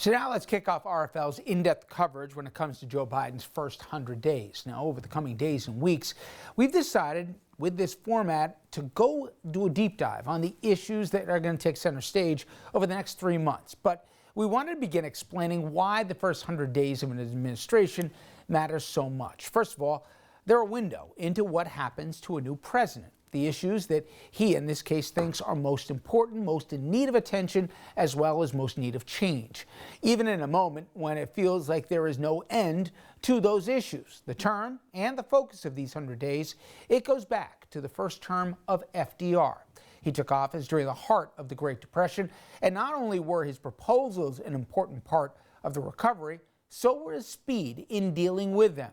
So now let's kick off RFL's in-depth coverage when it comes to Joe Biden's first 100 days. Now, over the coming days and weeks, we've decided with this format to go do a deep dive on the issues that are going to take center stage over the next 3 months. But we wanted to begin explaining why the first 100 days of an administration matters so much. First of all, they're a window into what happens to a new president. The issues that he, in this case, thinks are most important, most in need of attention, as well as most in need of change. Even in a moment when it feels like there is no end to those issues. The term and the focus of these 100 days, it goes back to the first term of FDR. He took office during the heart of the Great Depression, and not only were his proposals an important part of the recovery, so were his speed in dealing with them.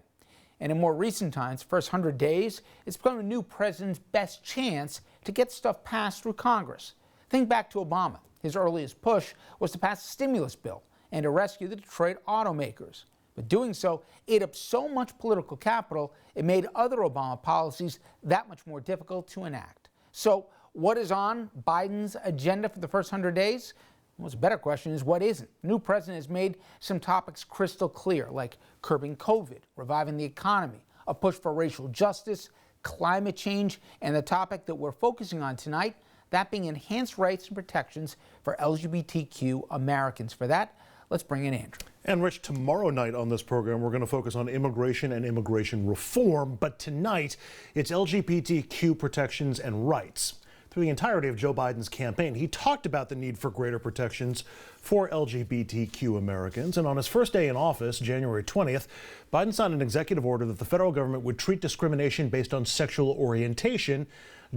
And in more recent times, first 100 days, it's become a new president's best chance to get stuff passed through Congress. Think back to Obama. His earliest push was to pass a stimulus bill and to rescue the Detroit automakers. But doing so ate up so much political capital, it made other Obama policies that much more difficult to enact. So what is on Biden's agenda for the first 100 days? Well, the better question is what isn't. The new president has made some topics crystal clear, like curbing COVID, reviving the economy, a push for racial justice, climate change, and the topic that we're focusing on tonight, that being enhanced rights and protections for LGBTQ Americans. For that, let's bring in Andrew. And Rich, tomorrow night on this program, we're going to focus on immigration and immigration reform. But tonight, it's LGBTQ protections and rights. Through the entirety of Joe Biden's campaign, he talked about the need for greater protections for LGBTQ Americans. And on his first day in office, January 20th, Biden signed an executive order that the federal government would treat discrimination based on sexual orientation,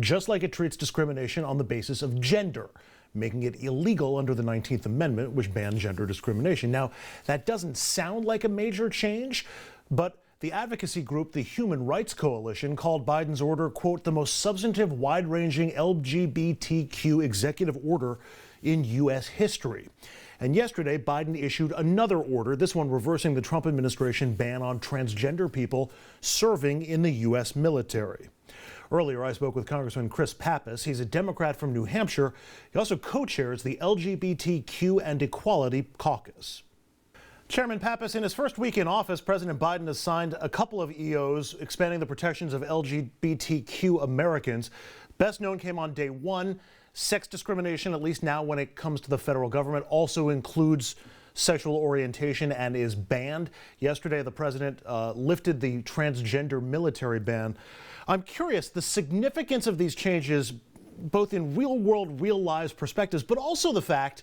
just like it treats discrimination on the basis of gender, making it illegal under the 19th Amendment, which banned gender discrimination. Now, that doesn't sound like a major change, but the advocacy group, the Human Rights Coalition, called Biden's order, quote, the most substantive, wide-ranging LGBTQ executive order in U.S. history. And yesterday, Biden issued another order, this one reversing the Trump administration ban on transgender people serving in the U.S. military. Earlier, I spoke with Congressman Chris Pappas. He's a Democrat from New Hampshire. He also co-chairs the LGBTQ and Equality Caucus. Chairman Pappas, in his first week in office, President Biden has signed a couple of EOs expanding the protections of LGBTQ Americans. Best known came on day one. Sex discrimination, at least now when it comes to the federal government, also includes sexual orientation and is banned. Yesterday, the president lifted the transgender military ban. I'm curious, the significance of these changes, both in real-world, real-lives perspectives, but also the fact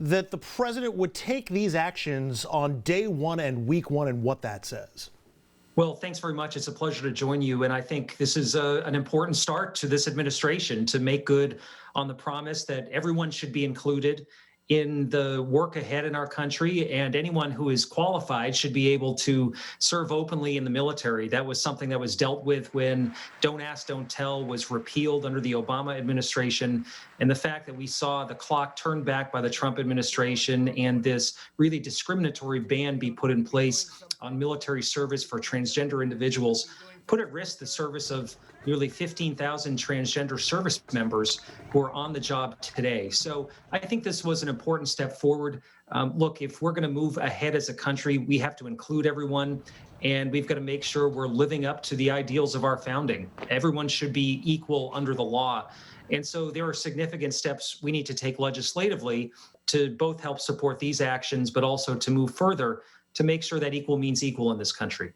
that the president would take these actions on day one and week one and what that says. Well, thanks very much. It's a pleasure to join you. And I think this is an important start to this administration to make good on the promise that everyone should be included in the work ahead in our country, and anyone who is qualified should be able to serve openly in the military. That was something that was dealt with when Don't Ask, Don't Tell was repealed under the Obama administration. And the fact that we saw the clock turned back by the Trump administration and this really discriminatory ban be put in place on military service for transgender individuals put at risk the service of nearly 15,000 transgender service members who are on the job today. So I think this was an important step forward. Look, if we're going to move ahead as a country, we have to include everyone, and we've got to make sure we're living up to the ideals of our founding. Everyone should be equal under the law. And so there are significant steps we need to take legislatively to both help support these actions, but also to move further to make sure that equal means equal in this country.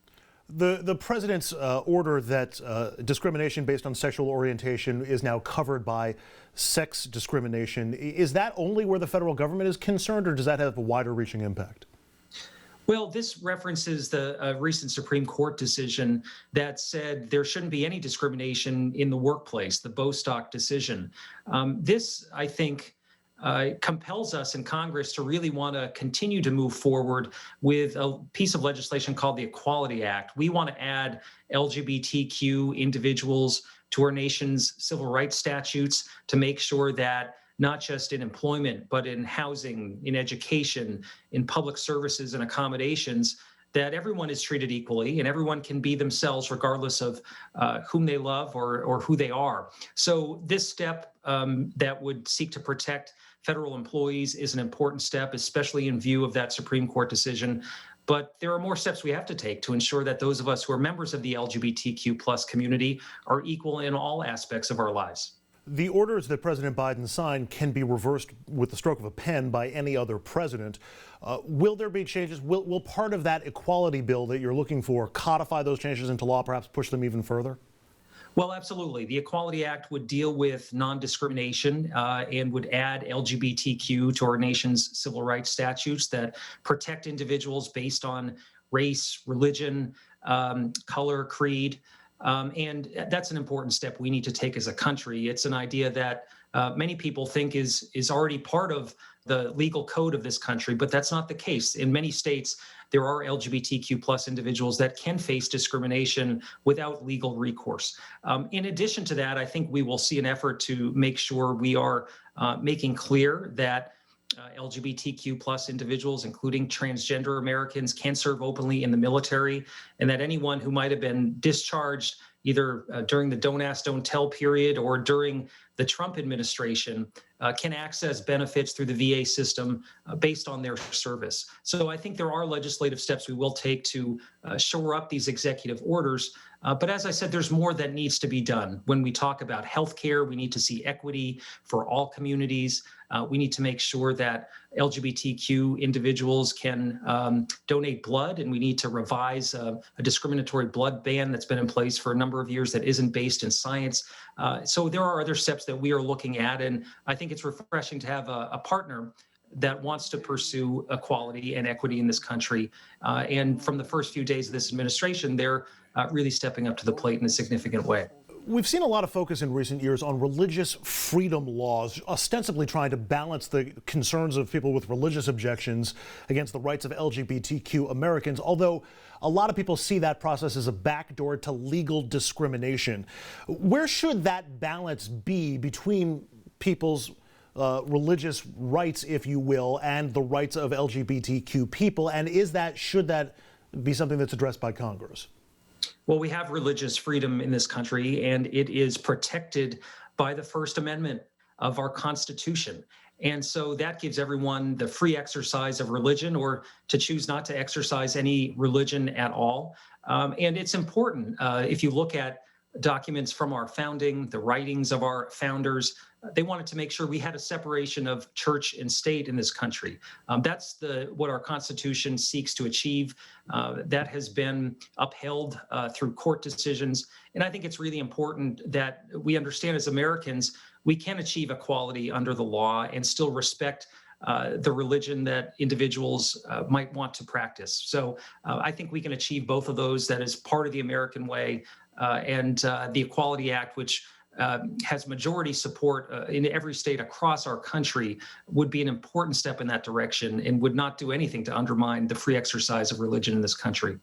The president's order that discrimination based on sexual orientation is now covered by sex discrimination, is that only where the federal government is concerned, or does that have a wider reaching impact? Well, this references the recent Supreme Court decision that said there shouldn't be any discrimination in the workplace, the Bostock decision. This, I think, compels us in Congress to really want to continue to move forward with a piece of legislation called the Equality Act. We want to add LGBTQ individuals to our nation's civil rights statutes to make sure that not just in employment, but in housing, in education, in public services and accommodations, that everyone is treated equally and everyone can be themselves regardless of whom they love or who they are. So this step that would seek to protect federal employees is an important step, especially in view of that Supreme Court decision. But there are more steps we have to take to ensure that those of us who are members of the LGBTQ plus community are equal in all aspects of our lives. The orders that President Biden signed can be reversed with the stroke of a pen by any other president. Will there be changes? Will part of that equality bill that you're looking for codify those changes into law, perhaps push them even further? Well, absolutely. The Equality Act would deal with non-discrimination and would add LGBTQ to our nation's civil rights statutes that protect individuals based on race, religion, color, creed. And that's an important step we need to take as a country. It's an idea that many people think is already part of the legal code of this country, but that's not the case. In many states, there are LGBTQ plus individuals that can face discrimination without legal recourse. In addition to that, I think we will see an effort to make sure we are making clear that LGBTQ plus individuals, including transgender Americans, can serve openly in the military, and that anyone who might have been discharged either during the Don't Ask, Don't Tell period or during the Trump administration can access benefits through the VA system based on their service. So I think there are legislative steps we will take to shore up these executive orders. But as I said, there's more that needs to be done. When we talk about healthcare, we need to see equity for all communities. We need to make sure that LGBTQ individuals can donate blood, and we need to revise a discriminatory blood ban that's been in place for a number of years that isn't based in science. So there are other steps that we are looking at, and I think it's refreshing to have a partner that wants to pursue equality and equity in this country. And from the first few days of this administration, they're really stepping up to the plate in a significant way. We've seen a lot of focus in recent years on religious freedom laws, ostensibly trying to balance the concerns of people with religious objections against the rights of LGBTQ Americans, although a lot of people see that process as a backdoor to legal discrimination. Where should that balance be between people's religious rights, if you will, and the rights of LGBTQ people? And should that be something that's addressed by Congress? Well, we have religious freedom in this country, and it is protected by the First Amendment of our Constitution. And so that gives everyone the free exercise of religion, or to choose not to exercise any religion at all. And it's important. If you look at documents from our founding, the writings of our founders, they wanted to make sure we had a separation of church and state in this country. That's what our Constitution seeks to achieve. That has been upheld through court decisions. And I think it's really important that we understand as Americans, we can achieve equality under the law and still respect the religion that individuals might want to practice. So I think we can achieve both of those. That is part of the American way. And the Equality Act, which has majority support in every state across our country, would be an important step in that direction and would not do anything to undermine the free exercise of religion in this country.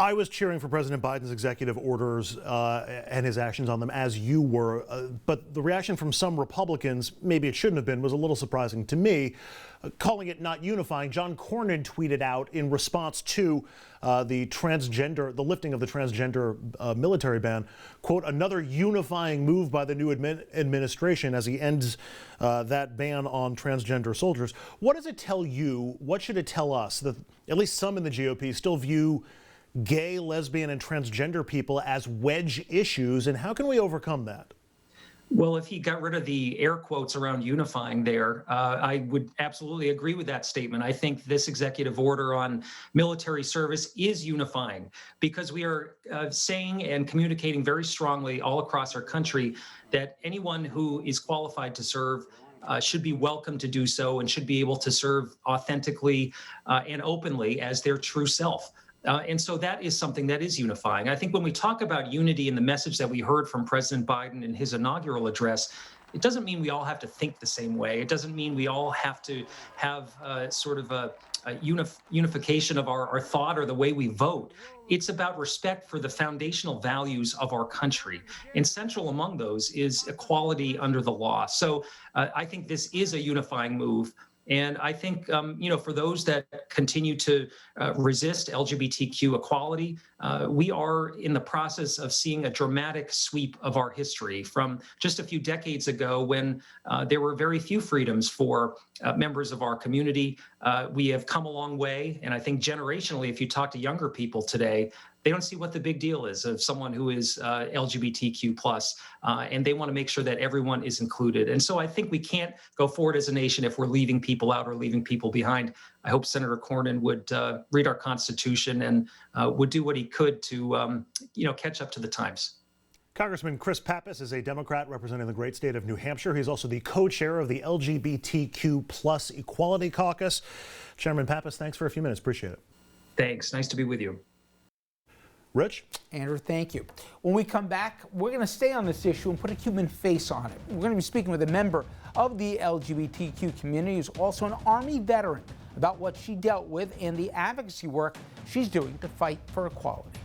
I was cheering for President Biden's executive orders and his actions on them, as you were. But the reaction from some Republicans, maybe it shouldn't have been, was a little surprising to me. Calling it not unifying, John Cornyn tweeted out in response to the lifting of the transgender military ban, quote, "another unifying move by the new administration," as he ends that ban on transgender soldiers. What does it tell you? What should it tell us that at least some in the GOP still view gay, lesbian, and transgender people as wedge issues, and how can we overcome that? Well, if he got rid of the air quotes around unifying there, I would absolutely agree with that statement. I think this executive order on military service is unifying because we are saying and communicating very strongly all across our country that anyone who is qualified to serve should be welcome to do so and should be able to serve authentically and openly as their true self. And so that is something that is unifying. I think when we talk about unity and the message that we heard from President Biden in his inaugural address, it doesn't mean we all have to think the same way. It doesn't mean we all have to have sort of a unification of our thought or the way we vote. It's about respect for the foundational values of our country. And central among those is equality under the law. So I think this is a unifying move. And I think, for those that continue to resist LGBTQ equality, we are in the process of seeing a dramatic sweep of our history from just a few decades ago when there were very few freedoms for members of our community. We have come a long way. And I think generationally, if you talk to younger people today, they don't see what the big deal is of someone who is LGBTQ plus, and they want to make sure that everyone is included. And so I think we can't go forward as a nation if we're leaving people out or leaving people behind. I hope Senator Cornyn would read our Constitution and would do what he could to, catch up to the times. Congressman Chris Pappas is a Democrat representing the great state of New Hampshire. He's also the co-chair of the LGBTQ plus Equality Caucus. Chairman Pappas, thanks for a few minutes. Appreciate it. Thanks. Nice to be with you. Rich? Andrew, thank you. When we come back, we're going to stay on this issue and put a human face on it. We're going to be speaking with a member of the LGBTQ community who's also an Army veteran about what she dealt with and the advocacy work she's doing to fight for equality.